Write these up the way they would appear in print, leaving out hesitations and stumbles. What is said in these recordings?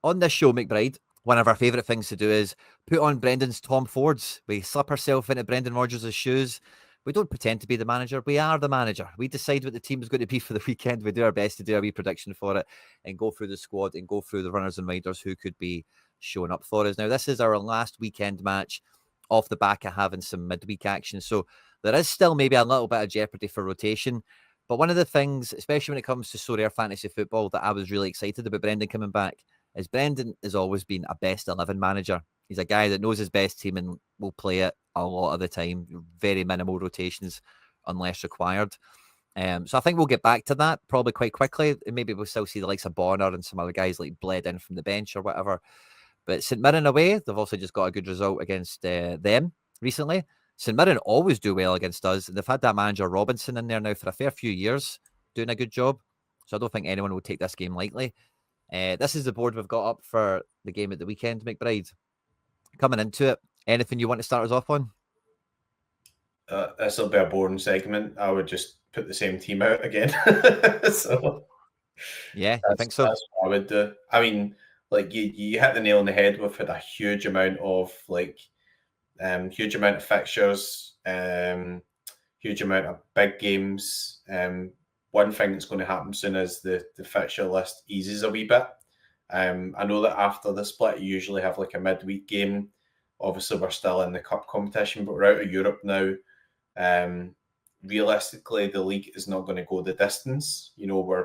On this show, McBride, one of our favourite things to do is put on Brendan's Tom Fords. We slip ourselves into Brendan Rodgers' shoes. We don't pretend to be the manager. We are the manager. We decide what the team is going to be for the weekend. We do our best to do a wee prediction for it and go through the squad and go through the runners and riders who could be showing up for us. Now, this is our last weekend match off the back of having some midweek action. So there is still maybe a little bit of jeopardy for rotation. But one of the things, especially when it comes to so rare fantasy football, that I was really excited about Brendan coming back is Brendan has always been a best 11 manager. He's a guy that knows his best team and will play it a lot of the time. Very minimal rotations unless required. So I think we'll get back to that probably quite quickly. And maybe we'll still see the likes of Bonner and some other guys like bled in from the bench or whatever. But St Mirren away, they've also just got a good result against them recently. St Mirren always do well against us. And they've had that manager Robinson in there now for a fair few years, doing a good job. So I don't think anyone will take this game lightly. This is the board we've got up for the game at the weekend, McBride. Coming into it, anything you want to start us off on? This will be a boring segment. I would just put the same team out again. So yeah, I think so. That's what I would do. I mean, like you hit the nail on the head. We've had a huge amount of fixtures, huge amount of big games. One thing that's going to happen soon is the fixture list eases a wee bit. I know that after the split, you usually have like a midweek game. Obviously, we're still in the cup competition, but we're out of Europe now. Realistically, the league is not going to go the distance. You know, we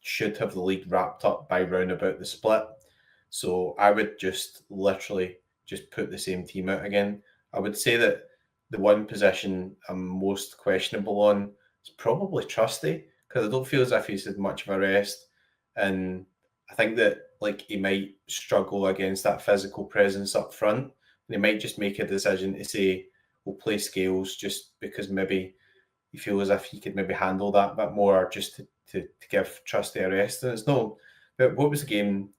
should have the league wrapped up by round about the split. So I would just literally just put the same team out again. I would say that the one position I'm most questionable on is probably Trusty, because I don't feel as if he's had much of a rest. And I think that like he might struggle against that physical presence up front. And he might just make a decision to say, we'll play Scales just because maybe you feel as if he could maybe handle that a bit more, just to give Trusty a rest. And it's no, but what was the game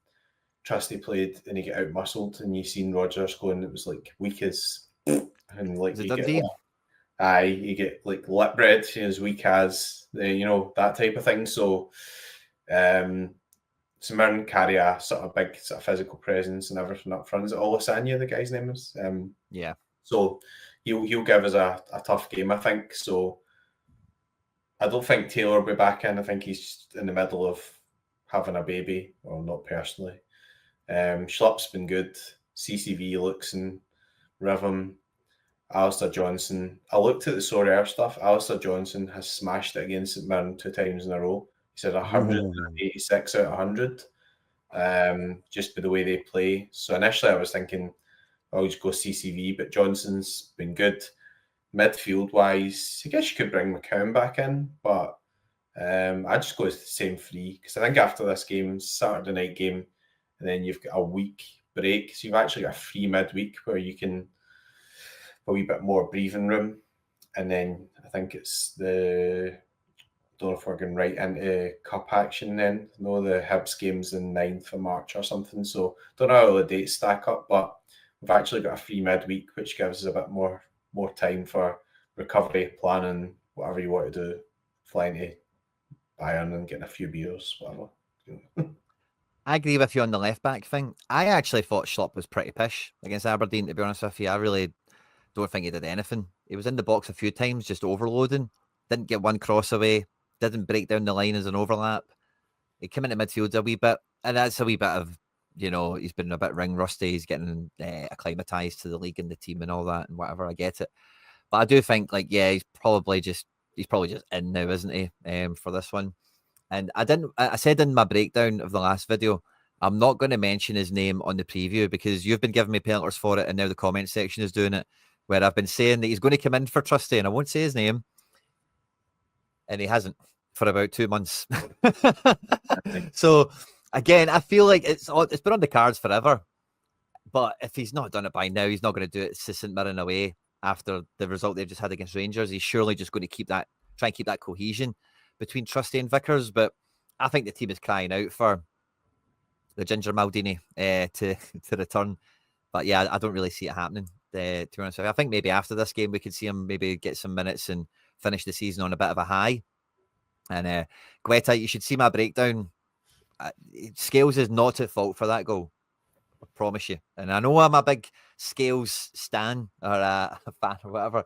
Trusty played and he get out muscled and you seen Rodgers going, it was like weak as, and like you get like lip bread as weak as, that type of thing. So St Mirren carry a sort of big sort of physical presence and everything up front. Is it Olasanya, the guy's name is? Yeah. So he'll give us a tough game, I think. So I don't think Taylor will be back in. I think he's just in the middle of having a baby. Well, not personally. Schlupp's been good. CCV looks in rhythm. Alistair Johnson. I looked at the Sorare stuff. Alistair Johnson has smashed it against St Mirren 2 times in a row. He said 186 out of 100, just by the way they play. So initially I was thinking, I'll just go CCV, but Johnson's been good. Midfield-wise, I guess you could bring McCown back in, but I just go with the same 3, because I think after this game, Saturday night game, and then you've got a week break, so you've actually got a free midweek where you can a wee bit more breathing room, and then I think it's don't know if we're going right into cup action then. I know the Hibs game's in 9th of March or something, so don't know how the dates stack up, but we've actually got a free midweek, which gives us a bit more time for recovery, planning, whatever you want to do, flying to Bayern and getting a few beers, whatever. I agree with you on the left-back thing. I actually thought Schlupp was pretty pish against Aberdeen, to be honest with you. I really don't think he did anything. He was in the box a few times, just overloading. Didn't get one cross away. Didn't break down the line as an overlap. He came into midfield a wee bit, and that's a wee bit of, he's been a bit ring rusty. He's getting acclimatized to the league and the team and all that and whatever. I get it, but I do think he's probably just in now, isn't he? For this one, and I said in my breakdown of the last video, I'm not going to mention his name on the preview because you've been giving me penalties for it, and now the comment section is doing it, where I've been saying that he's going to come in for Trusty, and I won't say his name. And he hasn't for about 2 months. So again, I feel like it's been on the cards forever. But if he's not done it by now, he's not going to do it to St Mirren away after the result they've just had against Rangers. He's surely just going to try and keep that cohesion between Trusty and Vickers. But I think the team is crying out for the Ginger Maldini to return. But yeah, I don't really see it happening. To be honest with you, I think maybe after this game we could see him maybe get some minutes and finish the season on a bit of a high. And Guetta, you should see my breakdown Scales is not at fault for that goal. I promise you. And I know I'm a big Scales stan or a fan or whatever,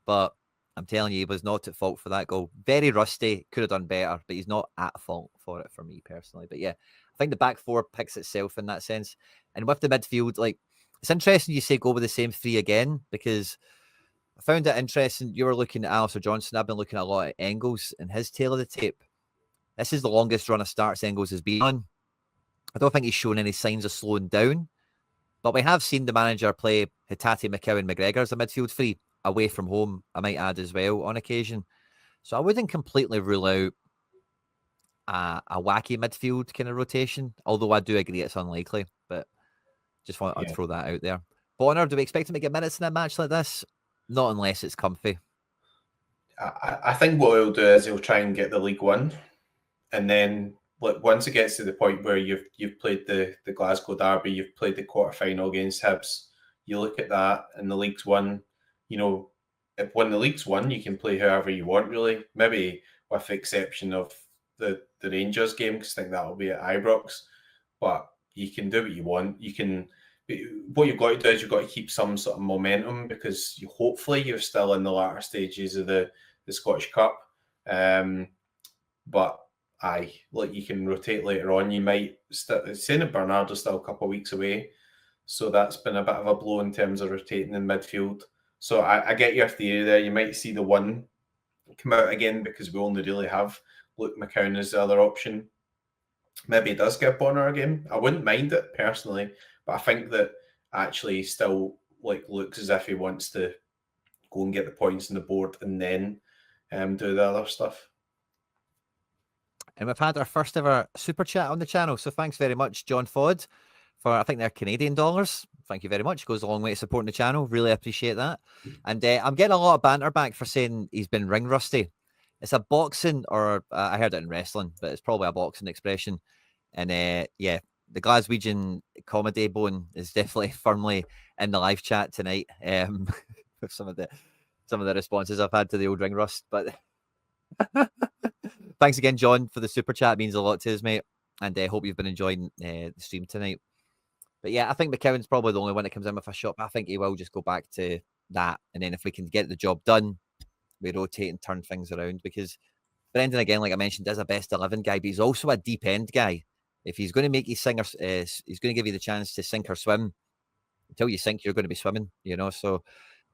but I'm telling you, he was not at fault for that goal. Very rusty, could have done better, but he's not at fault for it for me personally. But yeah, I think the back four picks itself in that sense. And with the midfield, like, it's interesting you say go with the same three again, because I found it interesting. You were looking at Alistair Johnson. I've been looking at a lot at Engels and his tail of the tape. This is the longest run of starts Engels has been on. I don't think he's shown any signs of slowing down, but we have seen the manager play Hatate, McCowan, McGregor as a midfield three away from home, I might add as well, on occasion. So I wouldn't completely rule out a wacky midfield kind of rotation, although I do agree it's unlikely, but just want to throw that out there. Bonner, do we expect him to get minutes in a match like this? Not unless it's comfy. I think what he'll do is he'll try and get the League One, and then once it gets to the point where you've played the Glasgow Derby, you've played the quarter-final against Hibs, you look at that and the League's won. You know, if when the League's won, you can play however you want, really. Maybe with the exception of the Rangers game, because I think that'll be at Ibrox. But you can do what you want. You can. What you've got to do is you've got to keep some sort of momentum, because hopefully you're still in the latter stages of the Scottish Cup. But you can rotate later on. You might saying that Bernardo's still a couple of weeks away, so that's been a bit of a blow in terms of rotating in midfield. So I get your theory there. You might see the one come out again, because we only really have Luke McCown as the other option. Maybe he does get Bonner again. I wouldn't mind it personally, but I think that actually still looks as if he wants to go and get the points on the board and then do the other stuff. And we've had our first ever super chat on the channel. So thanks very much, John Ford, for, I think they're Canadian dollars. Thank you very much. Goes a long way to supporting the channel. Really appreciate that. And I'm getting a lot of banter back for saying he's been ring rusty. It's a boxing, or I heard it in wrestling, but it's probably a boxing expression. And yeah, the Glaswegian comedy bone is definitely firmly in the live chat tonight. With some of the responses I've had to the old ring rust. But thanks again, John, for the super chat. It means a lot to us, mate. And I hope you've been enjoying the stream tonight. But yeah, I think McCowan's probably the only one that comes in with a shot. I think he will just go back to that. And then if we can get the job done, we rotate and turn things around. Because Brendan, again, like I mentioned, is a best 11 guy, but he's also a deep end guy. If he's going to make you sing, he's going to give you the chance to sink or swim. Until you sink, you're going to be swimming, So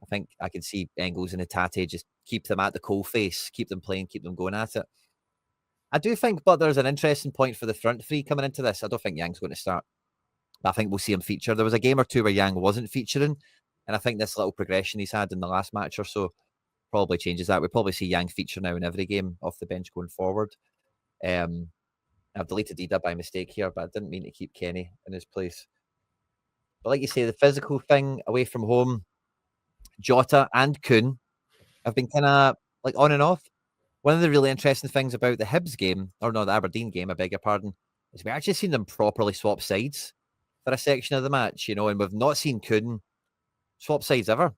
I think I can see Engels and Hatate just keep them at the coal face, keep them playing, keep them going at it. I do think, but there's an interesting point for the front three coming into this. I don't think Yang's going to start. I think we'll see him feature. There was a game or two where Yang wasn't featuring, and I think this little progression he's had in the last match or so probably changes that. We'll probably see Yang feature now in every game off the bench going forward. I've deleted Ida by mistake here, but I didn't mean to keep Kenny in his place. But like you say, the physical thing away from home, Jota and Kuhn have been kind of like on and off. One of the really interesting things about the Hibs game, or no, the Aberdeen game, I beg your pardon, is we actually seen them properly swap sides for a section of the match, and we've not seen Kuhn swap sides ever.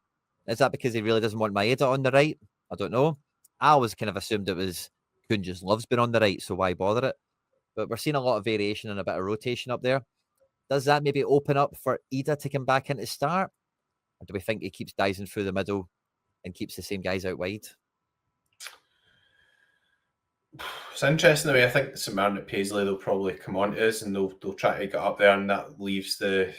Is that because he really doesn't want Maeda on the right? I don't know. I always kind of assumed it was Kuhn just loves being on the right, so why bother it? But we're seeing a lot of variation and a bit of rotation up there. Does that maybe open up for Ida to come back into start? Or do we think he keeps Dyson through the middle and keeps the same guys out wide? It's interesting the way I think St Mirren at Paisley, they'll probably come on to us and they'll try to get up there, and that leaves the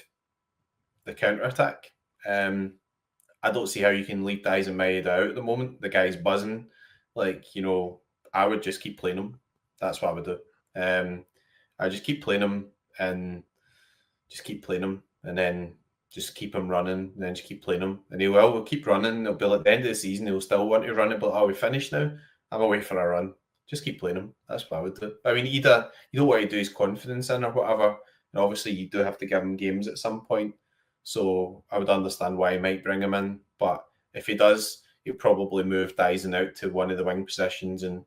counter-attack. I don't see how you can leave Dyson Maeda out at the moment. The guy's buzzing. I would just keep playing him. That's what I would do. I just keep playing him and then just keep him running, and then just keep playing him. And we'll keep running. He'll be at the end of the season, he'll still want to run it, but are we finished now? I'm away for a run. Just keep playing him. That's what I would do. I mean, Ida, you don't want to do his confidence in or whatever. And obviously, you do have to give him games at some point. So I would understand why he might bring him in. But if he does, he'll probably move Dyson out to one of the wing positions, and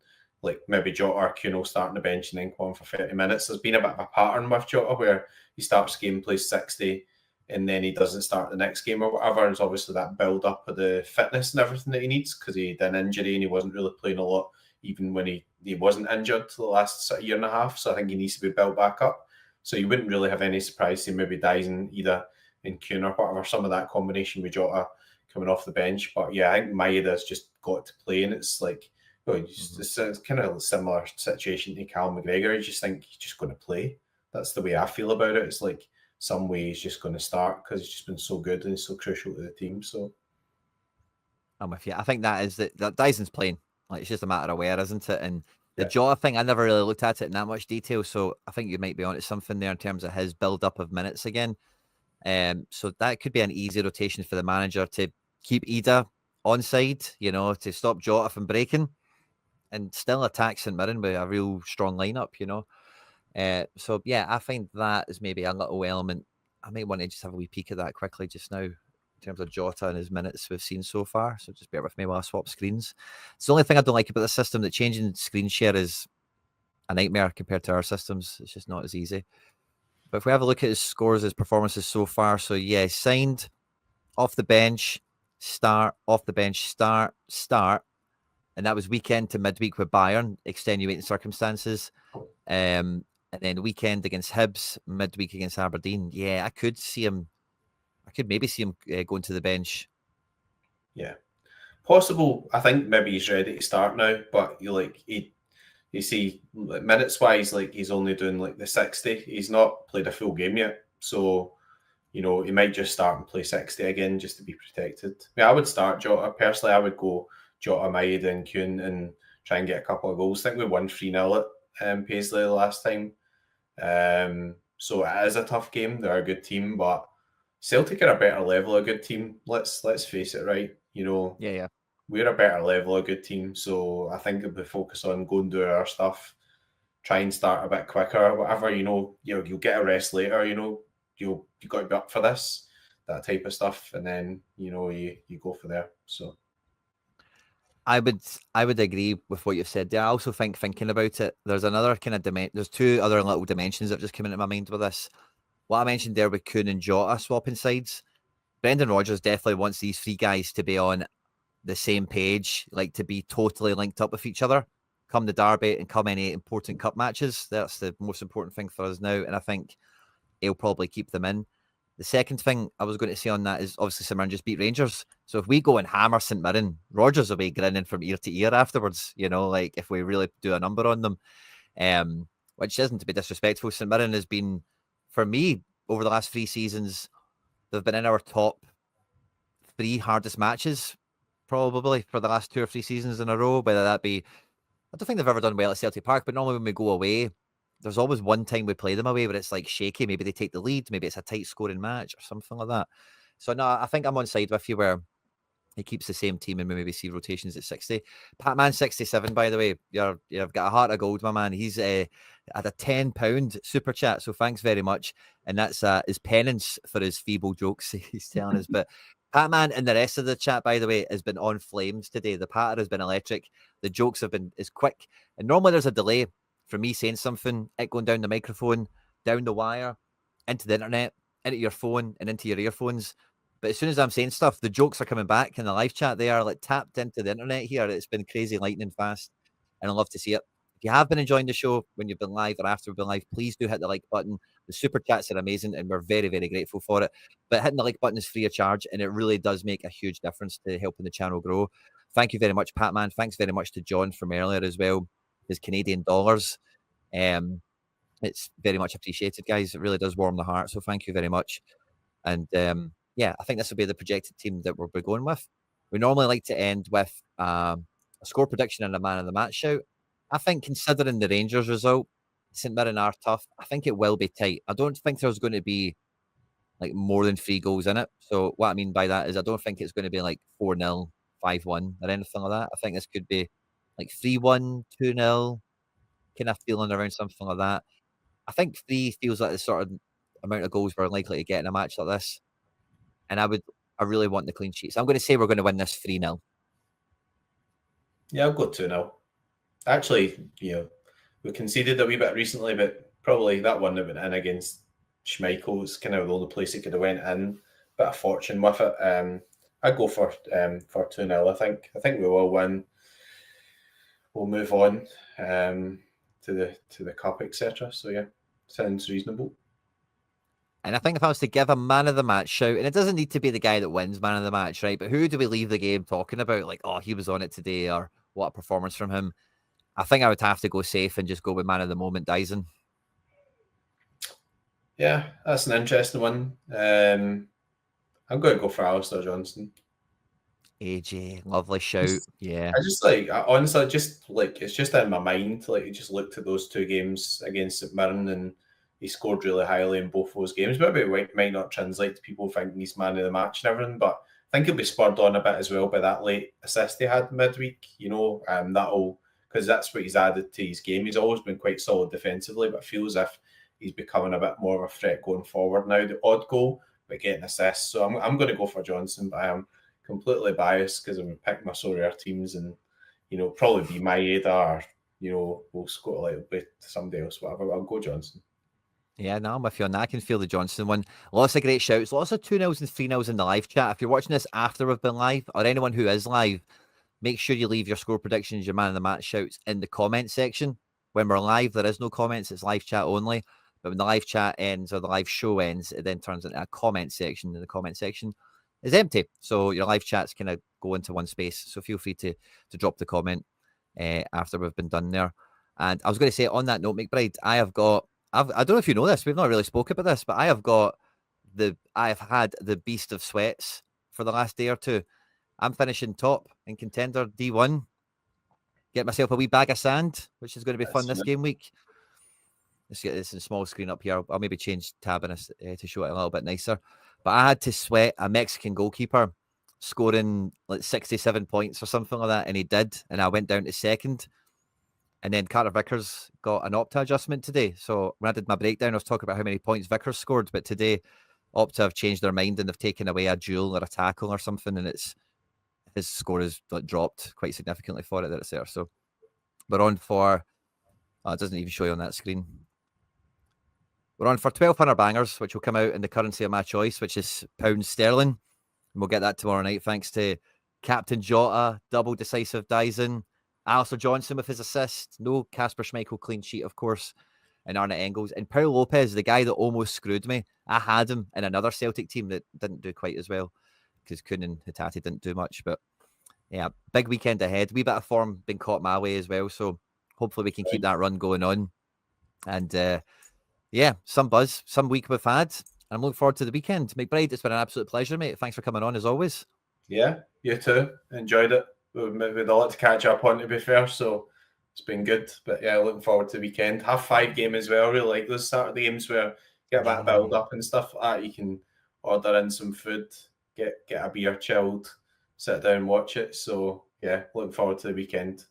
maybe Jota or Kuhn will start on the bench and then come on for 30 minutes. There's been a bit of a pattern with Jota where he starts game, plays 60, and then he doesn't start the next game or whatever. And it's obviously that build up of the fitness and everything that he needs, because he had an injury and he wasn't really playing a lot, even when he he wasn't injured the last sort of year and a half, so I think he needs to be built back up. So you wouldn't really have any surprise to maybe Dyson either in Kuhn or whatever, some of that combination with Jota coming off the bench. But yeah, I think Maeda's just got to play, and it's like, well, it's kind of a similar situation to Cal McGregor. You just think he's just going to play. That's the way I feel about it. It's like some way he's just going to start because he's just been so good and he's so crucial to the team. So I'm with you. I think that is that Dyson's playing. Like, it's just a matter of where, isn't it? And the Jota thing, I never really looked at it in that much detail. So I think you might be onto something there in terms of his build up of minutes again. So that could be an easy rotation for the manager to keep Ida on side, to stop Jota from breaking and still attack St Mirren with a real strong lineup, So yeah, I find that is maybe a little element. I might want to just have a wee peek at that quickly just now in terms of Jota and his minutes we've seen so far. So just bear with me while I swap screens. It's the only thing I don't like about the system, that changing screen share is a nightmare compared to our systems. It's just not as easy. But if we have a look at his scores, his performances so far, so yeah, signed, off the bench, start, off the bench, start, and that was weekend to midweek with Bayern, extenuating circumstances, and then weekend against Hibs, midweek against Aberdeen. Yeah, I could maybe see him going to the bench. Yeah, possible. I think maybe he's ready to start now, but you see, minutes wise, like he's only doing like the 60. He's not played a full game yet, so he might just start and play 60 again just to be protected. I would start Jota personally. I would go Jota, Maeda, and Kuhn and try and get a couple of goals. I think we won 3-0 at Paisley the last time. So it is a tough game. They're a good team, but Celtic are a better level of good team. Let's face it, right? Yeah. We're a better level of good team, so I think if we focus on going and do our stuff, try and start a bit quicker, whatever, you'll get a rest later, you got to be up for this, that type of stuff, and then you go for there. So I would agree with what you've said there. I also think, thinking about it, there's another kind of there's two other little dimensions that just come into my mind with this. What I mentioned there with Kuhn and Jota swapping sides, Brendan Rodgers definitely wants these three guys to be on the same page, like to be totally linked up with each other come the derby and come any important cup matches. That's the most important thing for us now, and I think he'll probably keep them in. The second thing I was going to say on that is obviously St Mirren just beat Rangers. So if we go and hammer St Mirren, Rodgers will be grinning from ear to ear afterwards, like if we really do a number on them, which isn't to be disrespectful. St Mirren has been, for me, over the last 3 seasons, they've been in our top 3 hardest matches, probably for the last 2 or 3 seasons in a row, whether that be, I don't think they've ever done well at Celtic Park, but normally when we go away, there's always one time we play them away where it's like shaky. Maybe they take the lead. Maybe it's a tight scoring match or something like that. So no, I think I'm on side with you where he keeps the same team and we maybe see rotations at 60. Patman 67, by the way, you've got a heart of gold, my man. He's at a £10 super chat, so thanks very much. And that's his penance for his feeble jokes he's telling us. But Patman and the rest of the chat, by the way, has been on flames today. The patter has been electric. The jokes have been quick. And normally there's a delay from me saying something, it going down the microphone, down the wire, into the internet, into your phone, and into your earphones. But as soon as I'm saying stuff, the jokes are coming back in the live chat. They are like tapped into the internet here. It's been crazy, lightning fast, and I love to see it. If you have been enjoying the show when you've been live or after we've been live, please do hit the like button. The super chats are amazing, and we're very, very grateful for it. But hitting the like button is free of charge, and it really does make a huge difference to helping the channel grow. Thank you very much, Patman. Thanks very much to John from earlier as well. His Canadian dollars. It's very much appreciated, guys. It really does warm the heart. So thank you very much. And yeah, I think this will be the projected team that we'll be going with. We normally like to end with a score prediction and a man of the match shout. I think considering the Rangers result, St Mirren are tough. I think it will be tight. I don't think there's going to be like more than 3 goals in it. So what I mean by that is I don't think it's going to be like 4-0, 5-1 or anything like that. I think this could be like 3-1, 2-0, kind of feeling around something like that. I think 3 feels like the sort of amount of goals we're likely to get in a match like this. And I really want the clean sheets. I'm going to say we're going to win this 3-0. Yeah, I'll go 2-0. Actually, we conceded a wee bit recently, but probably that one that went in against Schmeichel is kind of the only place it could have went in. Bit of fortune with it. I'd go for 2-0. I think we will win. we'll move on to the cup, etc. So yeah, sounds reasonable. And I think if I was to give a man of the match shout, and it doesn't need to be the guy that wins man of the match, right? But who do we leave the game talking about? Like, oh, he was on it today, or what a performance from him. I think I would have to go safe and just go with man of the moment, Dyson. Yeah, that's an interesting one. I'm going to go for Alistair Johnston. AJ, lovely shout. Yeah. I just like, honestly, just like, it's just in my mind. Like, you just looked at those two games against St Mirren and he scored really highly in both those games. Maybe it might not translate to people thinking he's man of the match and everything, but I think he'll be spurred on a bit as well by that late assist he had midweek. That'll, because that's what he's added to his game. He's always been quite solid defensively, but feels as if he's becoming a bit more of a threat going forward now. The odd goal, but getting assists. So I'm going to go for Johnson, but I am completely biased because I'm picking my so rare teams and, probably be Maeda or, we'll score a little bit to somebody else, whatever. I'll go Johnson. Yeah, no, I'm with you on that. I can feel the Johnson one. Lots of great shouts. Lots of 2-0s and 3-0s in the live chat. If you're watching this after we've been live, or anyone who is live, make sure you leave your score predictions, your man of the match shouts in the comment section. When we're live, there is no comments. It's live chat only. But when the live chat ends or the live show ends, it then turns into a comment section. And the comment section is empty. So your live chats kind of go into one space. So feel free to drop the comment after we've been done there. And I was going to say, on that note, McBride, I don't know if you know this. We've not really spoke about this, but I've had the beast of sweats for the last day or two. I'm finishing top in contender D1. Get myself a wee bag of sand, which is going to be fun this game week. Let's get this in small screen up here. I'll maybe change tab to show it a little bit nicer. But I had to sweat a Mexican goalkeeper scoring like 67 points or something like that, and he did. And I went down to second. And then Carter Vickers got an Opta adjustment today. So when I did my breakdown, I was talking about how many points Vickers scored. But today, Opta have changed their mind and they've taken away a duel or a tackle or something. And his score has dropped quite significantly for it that it's there. So we're on for, it doesn't even show you on that screen. We're on for 1,200 bangers, which will come out in the currency of my choice, which is pounds sterling. And we'll get that tomorrow night, thanks to Captain Jota, double decisive Dyson, Alistair Johnson with his assist, no Kasper Schmeichel clean sheet, of course, and Arne Engels. And Paul Lopez, the guy that almost screwed me. I had him in another Celtic team that didn't do quite as well because Kuhn and Hatate didn't do much. But yeah, big weekend ahead. Wee bit of form been caught my way as well. So hopefully we can keep that run going on. And yeah, some buzz, some week we've had. I'm looking forward to the weekend. McBride, it's been an absolute pleasure, mate. Thanks for coming on as always. Yeah, you too. Enjoyed it. We'd a lot to catch up on, to be fair, so it's been good. But yeah, looking forward to the weekend. Half 5 game as well. Really like those Saturday games where you get that build up and stuff like that. You can order in some food, get a beer chilled, sit down and watch it. So yeah, looking forward to the weekend.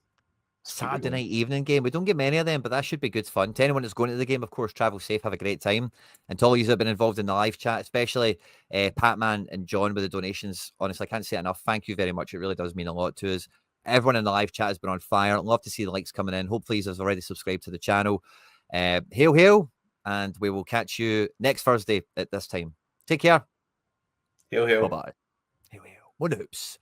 Saturday night evening game. We don't get many of them, but that should be good fun. To anyone that's going to the game, of course, travel safe, have a great time. And to all you that have been involved in the live chat, especially Patman and John with the donations, honestly, I can't say it enough. Thank you very much. It really does mean a lot to us. Everyone in the live chat has been on fire. I'd love to see the likes coming in. Hopefully, you've already subscribed to the channel. Hail, hail. And we will catch you next Thursday at this time. Take care. Hail, hail. Bye-bye. Hail, hail. One hoops.